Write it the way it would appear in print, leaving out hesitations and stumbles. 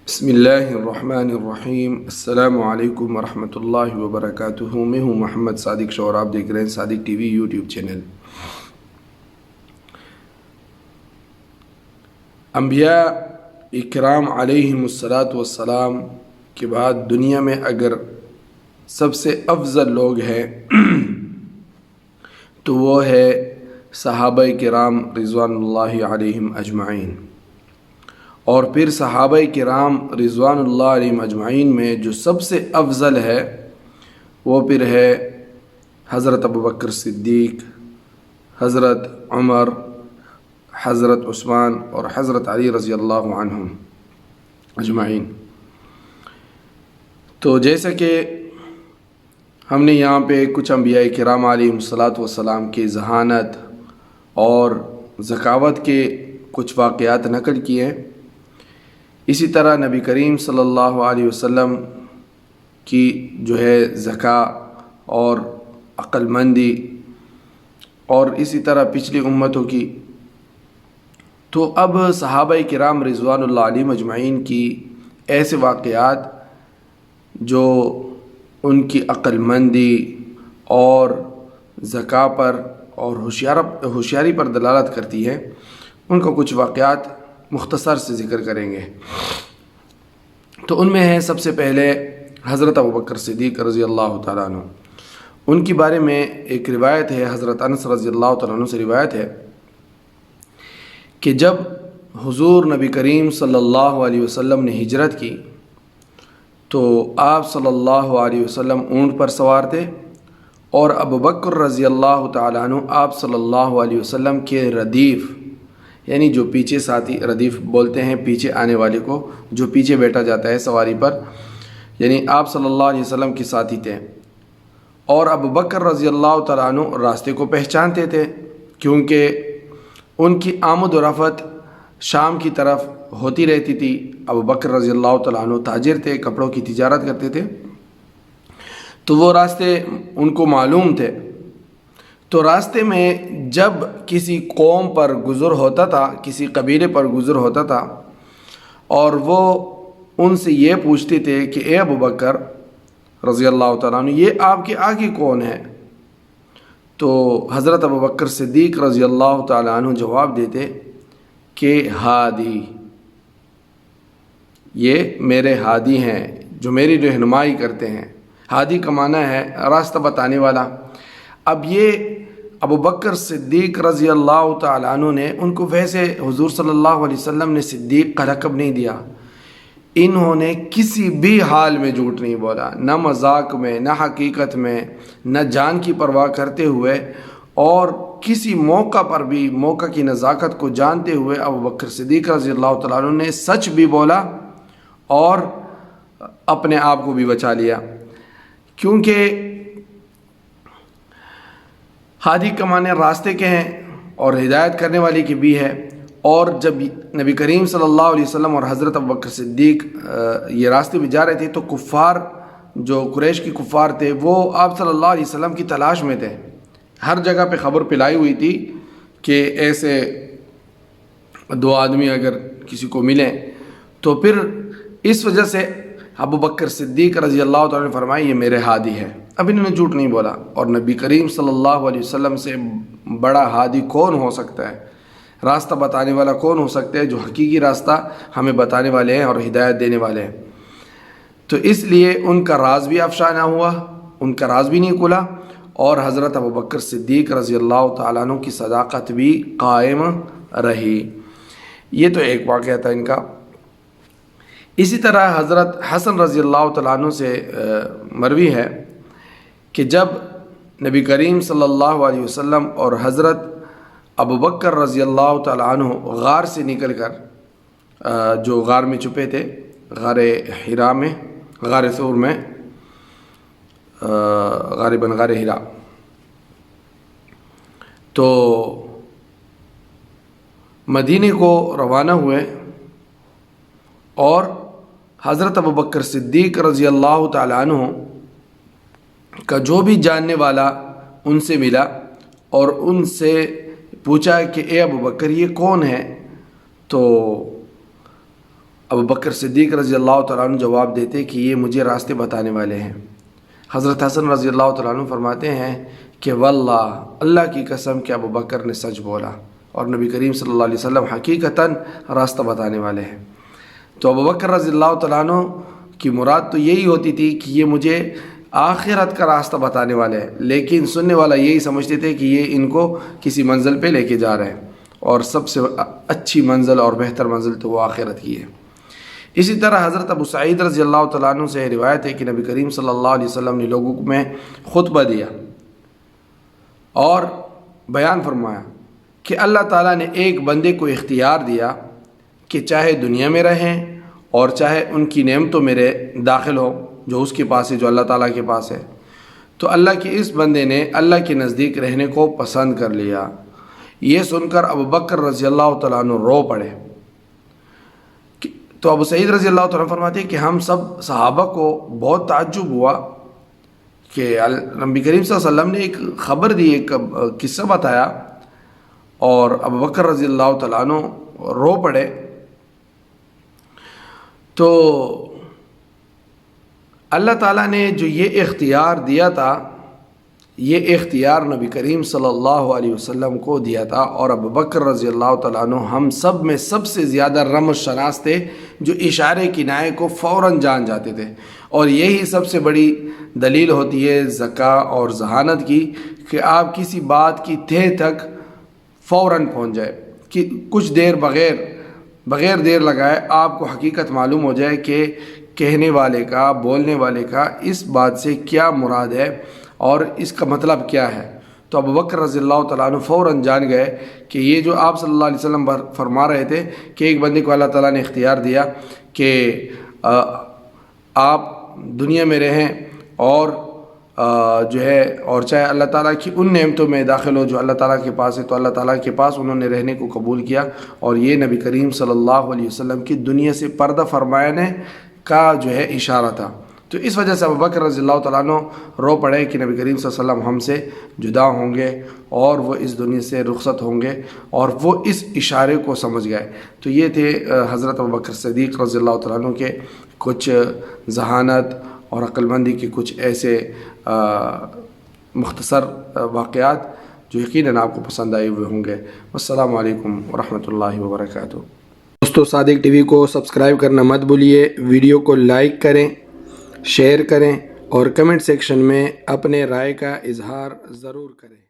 بسم اللہ الرحمن الرحیم۔ السلام علیکم ورحمۃ اللہ وبرکاتہ۔ میں ہوں محمد صادق شاہ اور آپ دیکھ رہے ہیں صادق ٹی وی یوٹیوب چینل۔ انبیاء اکرام علیہم الصلاۃ والسلام کے بعد دنیا میں اگر سب سے افضل لوگ ہیں تو وہ ہے صحابہ کرام رضوان اللہ علیہم اجمعین، اور پھر صحابہ کرام رضوان اللہ علیہم اجمعین میں جو سب سے افضل ہے وہ پھر ہے حضرت ابوبکر صدیق، حضرت عمر، حضرت عثمان اور حضرت علی رضی اللہ عنہم اجمعین۔ تو جیسا کہ ہم نے یہاں پہ کچھ انبیاء کرام علیہم الصلاۃ والسلام کی ذہانت اور ذکاوت کے کچھ واقعات نقل کیے، اسی طرح نبی کریم صلی اللہ علیہ وسلم کی جو ہے ذکا اور عقل مندی، اور اسی طرح پچھلی امتوں کی۔ تو اب صحابہ کرام رضوان اللہ علیہم اجمعین کی ایسے واقعات جو ان کی عقل مندی اور ذکا پر اور ہوشیاری پر دلالت کرتی ہے، ان کا کچھ واقعات مختصر سے ذکر کریں گے۔ تو ان میں ہے سب سے پہلے حضرت ابوبکر صدیق رضی اللہ تعالیٰ عنہ۔ ان کے بارے میں ایک روایت ہے، حضرت انس رضی اللہ تعالیٰ عنہ سے روایت ہے کہ جب حضور نبی کریم صلی اللہ علیہ وسلم نے ہجرت کی تو آپ صلی اللہ علیہ وسلم اونٹ پر سوار تھے، اور ابوبکر رضی اللہ تعالیٰ عنہ آپ صلی اللہ علیہ وسلم کے ردیف، یعنی جو پیچھے ساتھی، ردیف بولتے ہیں پیچھے آنے والے کو، جو پیچھے بیٹھا جاتا ہے سواری پر، یعنی آپ صلی اللہ علیہ وسلم کے ساتھی تھے۔ اور ابوبکر رضی اللہ تعالیٰ عنہ راستے کو پہچانتے تھے، کیونکہ ان کی آمد و رفت شام کی طرف ہوتی رہتی تھی۔ ابوبکر رضی اللہ تعالیٰ عنہ تاجر تھے، کپڑوں کی تجارت کرتے تھے، تو وہ راستے ان کو معلوم تھے۔ تو راستے میں جب کسی قوم پر گزر ہوتا تھا، کسی قبیلے پر گزر ہوتا تھا، اور وہ ان سے یہ پوچھتے تھے کہ اے ابوبکر رضی اللہ تعالیٰ عنہ، یہ آپ کے آگے کون ہے؟ تو حضرت ابوبکر صدیق رضی اللہ تعالیٰ عنہ جواب دیتے کہ ہادی، یہ میرے ہادی ہیں جو میری رہنمائی کرتے ہیں۔ ہادی کا معنی ہے راستہ بتانے والا۔ اب یہ ابوبکر صدیق رضی اللہ تعالیٰ عنہ نے ان کو، ویسے حضور صلی اللہ علیہ وسلم نے صدیق کا لقب نہیں دیا، انہوں نے کسی بھی حال میں جھوٹ نہیں بولا، نہ مذاق میں، نہ حقیقت میں، نہ جان کی پرواہ کرتے ہوئے، اور کسی موقع پر بھی موقع کی نزاکت کو جانتے ہوئے ابوبکر صدیق رضی اللہ تعالیٰ عنہ نے سچ بھی بولا اور اپنے آپ کو بھی بچا لیا۔ کیونکہ ہادی کا معنی راستے کے ہیں اور ہدایت کرنے والے کی بھی ہے۔ اور جب نبی کریم صلی اللہ علیہ وسلم اور حضرت ابوبکر صدیق یہ راستے میں جا رہے تھے تو کفار، جو قریش کی کفار تھے، وہ آپ صلی اللہ علیہ وسلم کی تلاش میں تھے۔ ہر جگہ پہ خبر پھیلائی ہوئی تھی کہ ایسے دو آدمی اگر کسی کو ملیں تو پھر اس وجہ سے ابوبکر صدیق رضی اللہ تعالیٰ نے فرمایا یہ میرے ہادی ہے۔ اب انہوں نے جھوٹ نہیں بولا، اور نبی کریم صلی اللہ علیہ وسلم سے بڑا ہادی کون ہو سکتا ہے، راستہ بتانے والا کون ہو سکتا ہے، جو حقیقی راستہ ہمیں بتانے والے ہیں اور ہدایت دینے والے ہیں۔ تو اس لیے ان کا راز بھی افشا نہ ہوا، ان کا راز بھی نہیں کھلا، اور حضرت ابوبکر صدیق رضی اللہ تعالیٰ عنہ کی صداقت بھی قائم رہی۔ یہ تو ایک واقعہ تھا ان کا۔ اسی طرح حضرت حسن رضی اللہ تعالیٰ عنہ سے مروی ہے کہ جب نبی کریم صلی اللہ علیہ وسلم اور حضرت ابوبکر رضی اللہ تعالیٰ عنہ غار سے نکل کر، جو غار میں چھپے تھے، غار حرا میں، غار ثور میں، غالباً غار حرا، تو مدینے کو روانہ ہوئے، اور حضرت ابوبکر صدیق رضی اللہ تعالیٰ عنہ کا جو بھی جاننے والا ان سے ملا اور ان سے پوچھا کہ اے ابوبکر یہ کون ہے؟ تو ابو بکر صدیق رضی اللہ تعالیٰ عنہ جواب دیتے کہ یہ مجھے راستے بتانے والے ہیں۔ حضرت حسن رضی اللہ تعالیٰ عنہ فرماتے ہیں کہ واللہ، اللہ کی قسم کہ ابو بکر نے سچ بولا اور نبی کریم صلی اللہ علیہ وسلم حقیقتاً راستہ بتانے والے ہیں۔ تو ابو بکر رضی اللہ تعالیٰ عنہ کی مراد تو یہی ہوتی تھی کہ یہ مجھے آخرت کا راستہ بتانے والے ہیں، لیکن سننے والا یہی سمجھتے تھے کہ یہ ان کو کسی منزل پہ لے کے جا رہے ہیں، اور سب سے اچھی منزل اور بہتر منزل تو وہ آخرت کی ہے۔ اسی طرح حضرت ابو سعید رضی اللہ تعالیٰ عنہ سے روایت ہے کہ نبی کریم صلی اللہ علیہ وسلم نے لوگوں میں خطبہ دیا اور بیان فرمایا کہ اللہ تعالیٰ نے ایک بندے کو اختیار دیا کہ چاہے دنیا میں رہیں اور چاہے ان کی نعمتوں میں داخل ہو جو اس کے پاس ہے، جو اللہ تعالیٰ کے پاس ہے۔ تو اللہ کے اس بندے نے اللہ کے نزدیک رہنے کو پسند کر لیا۔ یہ سن کر ابو بکر رضی اللہ تعالیٰ عنہ رو پڑے۔ تو ابو سعید رضی اللہ تعالیٰ عنہ فرماتے ہیں کہ ہم سب صحابہ کو بہت تعجب ہوا کہ نبی کریم صلی اللہ علیہ وسلم نے ایک خبر دی، ایک قصہ بتایا، اور ابو بکر رضی اللہ تعالیٰ عنہ رو پڑے۔ تو اللہ تعالیٰ نے جو یہ اختیار دیا تھا، یہ اختیار نبی کریم صلی اللہ علیہ وسلم کو دیا تھا، اور ابو بکر رضی اللہ تعالیٰ عنہ ہم سب میں سب سے زیادہ رمز شناس تھے، جو اشارے کنائے کو فوراً جان جاتے تھے۔ اور یہی سب سے بڑی دلیل ہوتی ہے ذکا اور ذہانت کی، کہ آپ کسی بات کی تہہ تک فوراً پہنچ جائے، کہ کچھ دیر بغیر دیر لگائے آپ کو حقیقت معلوم ہو جائے کہ کہنے والے کا، بولنے والے کا اس بات سے کیا مراد ہے اور اس کا مطلب کیا ہے۔ تو ابو بکر رضی اللہ تعالیٰ عنہ فوراً جان گئے کہ یہ جو آپ صلی اللہ علیہ وسلم فرما رہے تھے کہ ایک بندے کو اللہ تعالیٰ نے اختیار دیا کہ آپ دنیا میں رہیں اور جو ہے، اور چاہے اللہ تعالیٰ کی ان نعمتوں میں داخل ہو جو اللہ تعالیٰ کے پاس ہے، تو اللہ تعالیٰ کے پاس انہوں نے رہنے کو قبول کیا، اور یہ نبی کریم صلی اللہ علیہ وسلم کی دنیا سے پردہ فرمانے کا جو ہے اشارہ تھا۔ تو اس وجہ سے ابو بکر رضی اللہ تعالیٰ عنہ رو پڑے کہ نبی کریم صلی اللہ علیہ وسلم ہم سے جدا ہوں گے اور وہ اس دنیا سے رخصت ہوں گے، اور وہ اس اشارے کو سمجھ گئے۔ تو یہ تھے حضرت ابو بکر صدیق رضی اللہ تعالیٰ عنہ کے کچھ ذہانت اور عقل مندی کے کچھ ایسے مختصر واقعات جو یقیناً آپ کو پسند آئے ہوئے ہوں گے۔ السلام علیکم ورحمۃ اللہ وبرکاتہ۔ دوستو، صادق ٹی وی کو سبسکرائب کرنا مت بھولیے، ویڈیو کو لائک کریں، شیئر کریں، اور کمنٹ سیکشن میں اپنے رائے کا اظہار ضرور کریں۔